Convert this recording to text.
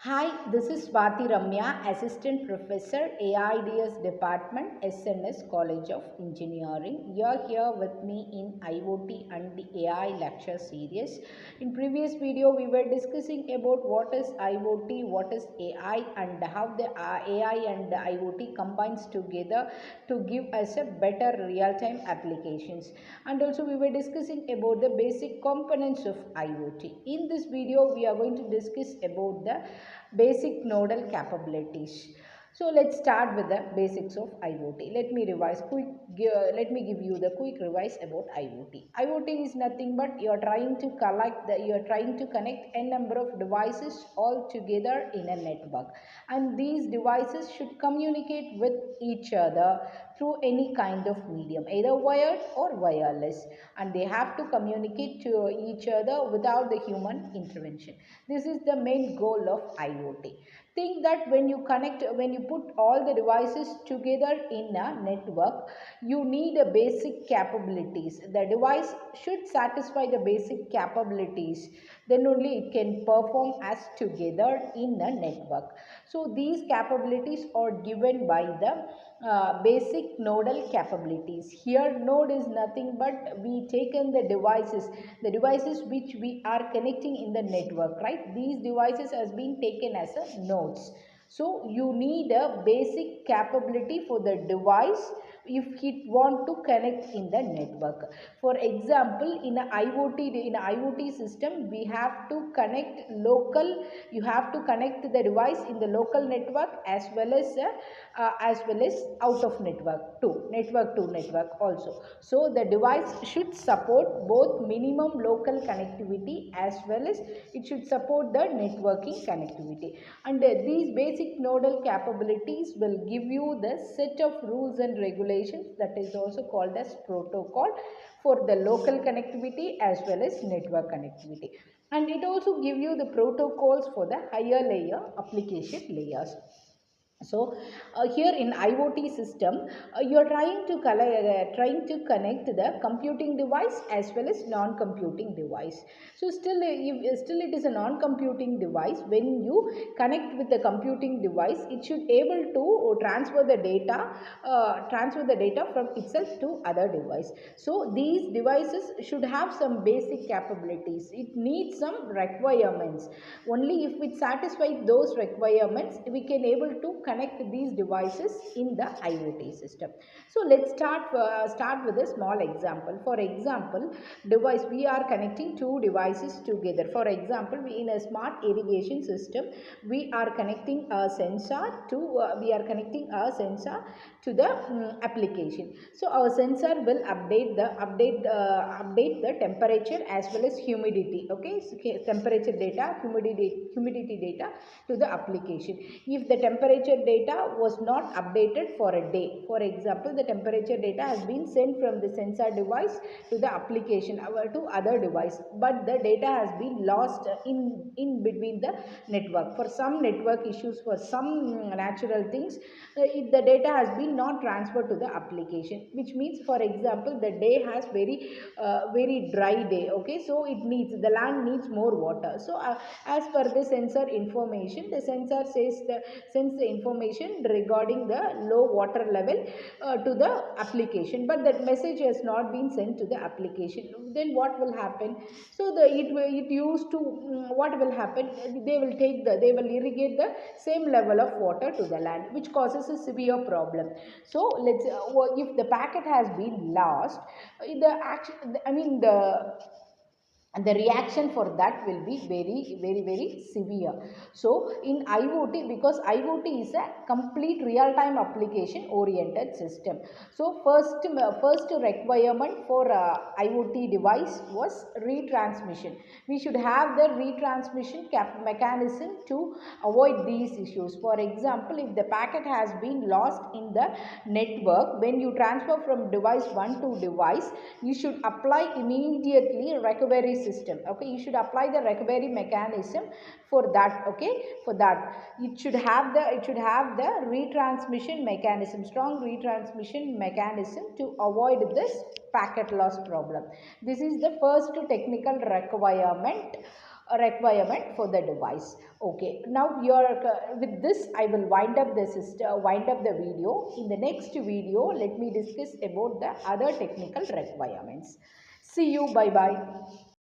Hi, this is swathiramya, Assistant Professor, AIDS Department, SNS College of Engineering. You're here with me in IoT and the AI lecture series. In previous video, we were discussing about what is IoT, what is AI, and how the AI and the IoT combines together to give us a better real-time applications. And also, we were discussing about the basic components of IoT. In this video, we are going to discuss about the basic nodal capabilities. So let's start with the basics of IoT. Let me give you the quick revise about IoT. IoT is nothing but you're trying to connect a number of devices all together in a network, and these devices should communicate with each other through any kind of medium, either wired or wireless, and they have to communicate to each other without the human intervention. This is the main goal of IoT. Think that when you put all the devices together in a network, you need a basic capabilities. The device should satisfy the basic capabilities, then only it can perform as together in a network. So these capabilities are given by the basic nodal capabilities. Here node is nothing but we taken the devices which we are connecting in the network, right? These devices has been taken as a nodes. So you need a basic capability for the device if it want to connect in the network. For example, in a IoT system, we have to connect local. You have to connect the device in the local network as well as out of network to network also. So the device should support both minimum local connectivity as well as it should support the networking connectivity. And these basic nodal capabilities will give you the set of rules and regulations that is also called as protocol for the local connectivity as well as network connectivity. And it also give you the protocols for the higher layer application layers. So here in IoT system, you are trying to connect the computing device as well as non-computing device. So still it is a non-computing device. When you connect with the computing device, it should able to transfer the data from itself to other device. So these devices should have some basic capabilities. It needs some requirements. Only if it satisfies those requirements, we can able to connect these devices in the IoT system. So let's start with a small example. For example, device we are connecting two devices together. For example, in a smart irrigation system, we are connecting a sensor to the application. So our sensor will update the temperature as well as humidity. Okay, so temperature data, humidity data to the application. If the temperature data was not updated for a day, for example, the temperature data has been sent from the sensor device to the application to other device, but the data has been lost in between the network for some network issues, for some natural things. If the data has been not transferred to the application, which means, for example, the day has very dry day. Okay, so the land needs more water. So as per the sensor information, the sensor sends the information regarding the low water level to the application, but that message has not been sent to the application. Then what will happen? So it used to what will happen? They will irrigate the same level of water to the land, which causes a severe problem. So if the packet has been lost, the action I mean the reaction for that will be very severe. So in IoT, because IoT is a complete real time application oriented system, so first requirement for IoT device was retransmission. We should have the retransmission mechanism to avoid these issues. For example, if the packet has been lost in the network, when you transfer from device 1 to device, you should apply immediately recovery system. Okay, you should apply the recovery mechanism for that. Okay, for that it should have the retransmission mechanism, strong retransmission mechanism to avoid this packet loss problem. This is the first technical requirement requirement for the device. Okay, now with this I will wind up the system, wind up the video. In the next video, let me discuss about the other technical requirements. See you. Bye bye.